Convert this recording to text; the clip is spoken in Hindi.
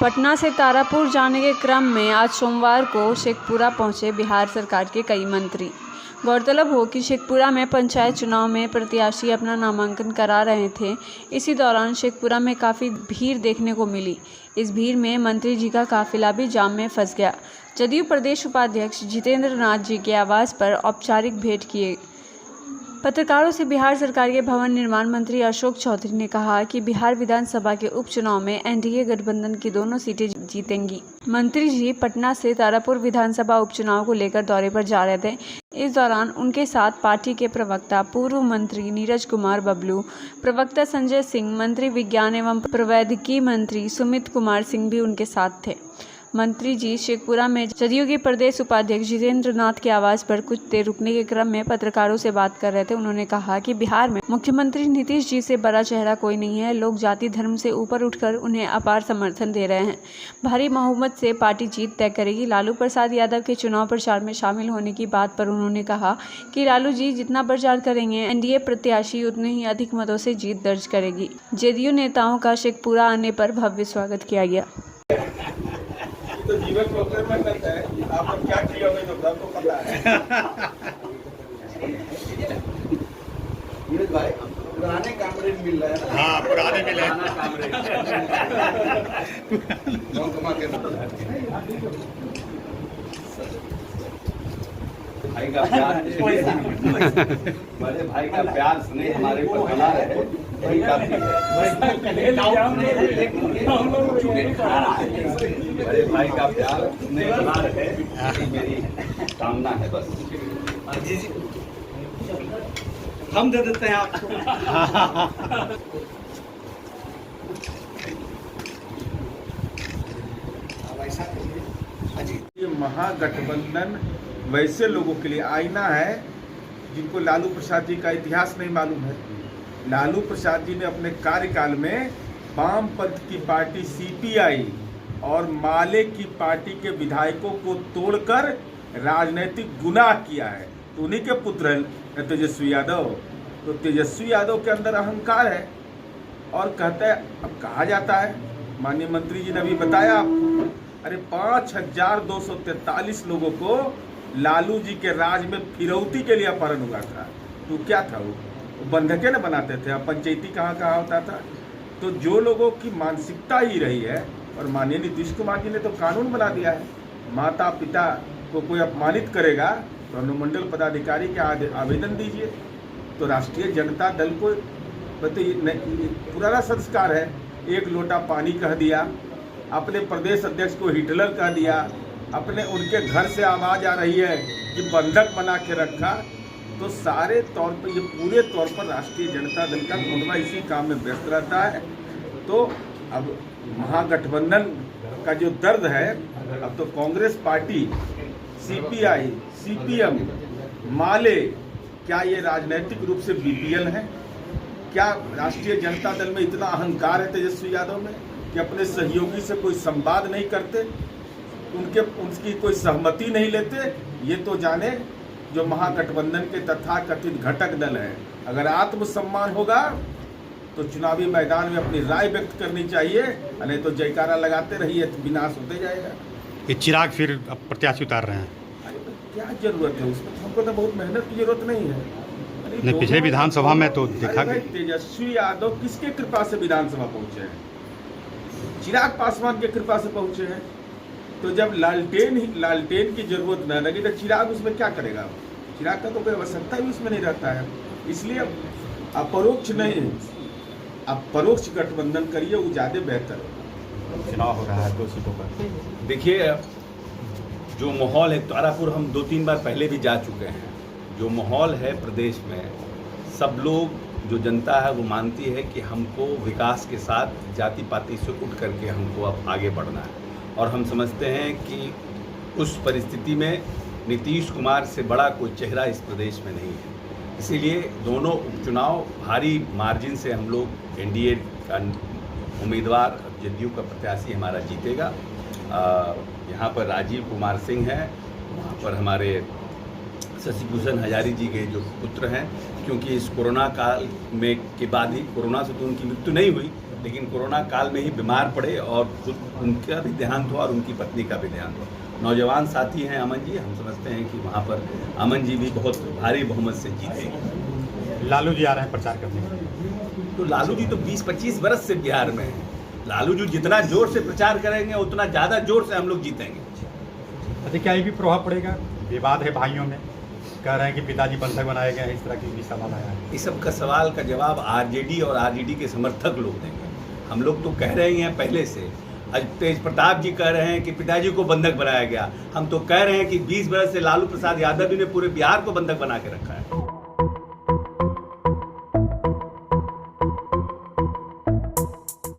पटना से तारापुर जाने के क्रम में आज सोमवार को शेखपुरा पहुंचे बिहार सरकार के कई मंत्री। गौरतलब हो कि शेखपुरा में पंचायत चुनाव में प्रत्याशी अपना नामांकन करा रहे थे। इसी दौरान शेखपुरा में काफ़ी भीड़ देखने को मिली। इस भीड़ में मंत्री जी का काफिला भी जाम में फंस गया। जदयू प्रदेश उपाध्यक्ष जितेंद्र नाथ जी के आवास पर औपचारिक भेंट किए पत्रकारों से बिहार सरकार के भवन निर्माण मंत्री अशोक चौधरी ने कहा कि बिहार विधानसभा के उपचुनाव में एनडीए गठबंधन की दोनों सीटें जीतेंगी। मंत्री जी पटना से तारापुर विधानसभा उपचुनाव को लेकर दौरे पर जा रहे थे। इस दौरान उनके साथ पार्टी के प्रवक्ता पूर्व मंत्री नीरज कुमार बबलू, प्रवक्ता संजय सिंह, मंत्री विज्ञान एवं प्रौद्योगिकी मंत्री सुमित कुमार सिंह भी उनके साथ थे। मंत्री जी शेखपुरा में जदयू के प्रदेश उपाध्यक्ष जितेंद्र नाथ के आवास पर कुछ देर रुकने के क्रम में पत्रकारों से बात कर रहे थे। उन्होंने कहा कि बिहार में मुख्यमंत्री नीतीश जी से बड़ा चेहरा कोई नहीं है। लोग जाति धर्म से ऊपर उठकर उन्हें अपार समर्थन दे रहे हैं। भारी बहुमत से पार्टी जीत तय करेगी। लालू प्रसाद यादव के चुनाव प्रचार में शामिल होने की बात पर उन्होंने कहा कि लालू जी जितना प्रचार करेंगे एनडीए प्रत्याशी उतने ही अधिक मतों से जीत दर्ज करेगी। जदयू नेताओं का शेखपुरा आने पर भव्य स्वागत किया गया। तो जीवन प्रोग्राम में करता है, आपने क्या किया होगा जो आपको पता है। नीरज भाई पुराने कमरे मिल रहे हैं। हाँ पुराने मिल रहे हैं कमरे। भाई का प्यार, बड़े भाई का प्यार स्नेह हमारे पर बना है, वही काफी है। बड़े भाई का प्यार स्नेह बना रहे, यही मेरी कामना है बस। हम दे देते हैं आपको। ये महागठबंधन वैसे लोगों के लिए आईना है जिनको लालू प्रसाद जी का इतिहास नहीं मालूम है। लालू प्रसाद जी ने अपने कार्यकाल में वामपंथ की पार्टी सीपीआई और माले की पार्टी के विधायकों को तोड़कर राजनीतिक गुनाह किया है। तो उन्हीं के पुत्र हैं तेजस्वी यादव। तो तेजस्वी यादव के अंदर अहंकार है और कहता है, अब कहा जाता है, माननीय मंत्री जी ने अभी बताया आपको, अरे 5243 लोगों को लालू जी के राज में फिरौती के लिए अपहरण हुआ था। तो क्या था वो बंधके न बनाते थे। अब पंचायती कहाँ होता था। तो जो लोगों की मानसिकता ही रही है, और माननीय नीतीश कुमार जी ने तो कानून बना दिया है, माता पिता को कोई अपमानित करेगा तो अनुमंडल पदाधिकारी के आवेदन दीजिए। तो राष्ट्रीय जनता दल को पुराना संस्कार है, एक लोटा पानी कह दिया, अपने प्रदेश अध्यक्ष को हिटलर कह दिया, अपने उनके घर से आवाज़ आ रही है कि बंधक बना के रखा। तो सारे तौर पर ये पूरे तौर पर राष्ट्रीय जनता दल का मुद्दा इसी काम में व्यस्त रहता है। तो अब महागठबंधन का जो दर्द है, अब तो कांग्रेस पार्टी, सीपीआई, सीपीएम, माले, क्या ये राजनीतिक रूप से बीपीएल है? क्या राष्ट्रीय जनता दल में इतना अहंकार है तेजस्वी यादव में कि अपने सहयोगी से कोई संवाद नहीं करते, उनकी कोई सहमति नहीं लेते? ये तो जाने जो महागठबंधन के तथाकथित घटक दल हैं। अगर आत्मसम्मान होगा तो चुनावी मैदान में अपनी राय व्यक्त करनी चाहिए, नहीं तो जयकारा लगाते रहिए तो विनाश होते जाएगा। ये चिराग फिर अब प्रत्याशी उतार रहे हैं। अरे तो क्या जरूरत है उसमें? हमको तो बहुत मेहनत की जरूरत नहीं है। नहीं, पिछले विधानसभा में तो देखा गया। तेजस्वी यादव किसके कृपा से विधानसभा पहुंचे हैं? चिराग पासवान के कृपा से पहुंचे हैं। तो जब लालटेन की जरूरत न लगी तो चिराग उसमें क्या करेगा? चिराग का तो कोई आवश्यकता भी उसमें नहीं रहता है। इसलिए अपरोक्ष नहीं, अब परोक्ष गठबंधन करिए, वो ज़्यादा बेहतर है। चुनाव हो रहा है 2 सीटों पर। देखिए, जो माहौल है, तारापुर हम 2-3 बार पहले भी जा चुके हैं। जो माहौल है प्रदेश में, सब लोग, जो जनता है वो मानती है कि हमको विकास के साथ जाति पाति से उठ करके हमको अब आगे बढ़ना है। और हम समझते हैं कि उस परिस्थिति में नीतीश कुमार से बड़ा कोई चेहरा इस प्रदेश में नहीं है। इसीलिए दोनों उपचुनाव भारी मार्जिन से हम लोग एनडीए का उम्मीदवार, जदयू का प्रत्याशी हमारा जीतेगा। यहाँ पर राजीव कुमार सिंह हैं, वहाँ पर हमारे शशिभूषण हजारी जी के जो पुत्र हैं क्योंकि इस कोरोना काल में के बाद ही, कोरोना से तो उनकी मृत्यु नहीं हुई, लेकिन कोरोना काल में ही बीमार पड़े और खुद उनका भी देहांत हुआ और उनकी पत्नी का भी देहांत हुआ। नौजवान साथी हैं अमन जी, हम समझते हैं कि वहाँ पर अमन जी भी बहुत भारी बहुमत से जीतेंगे। लालू जी आ रहे हैं प्रचार करने। तो लालू जी तो 20-25 बरस से बिहार में हैं। लालू जी जितना जोर से प्रचार करेंगे उतना ज़्यादा जोर से हम लोग जीतेंगे। अच्छा, क्या ये भी प्रभाव पड़ेगा? विवाद है भाइयों में, कह रहे हैं कि पिताजी बंधक बनाए गए हैं, इस तरह की भी सवाल आया है। इस सब का सवाल का जवाब आरजेडी और आरजेडी के समर्थक लोग देंगे। हम लोग तो कह रहे हैं पहले से, आज तेज प्रताप जी कह रहे हैं कि पिताजी को बंधक बनाया गया। हम तो कह रहे हैं कि 20 बरस से लालू प्रसाद यादव जी ने पूरे बिहार को बंधक बना के रखा है।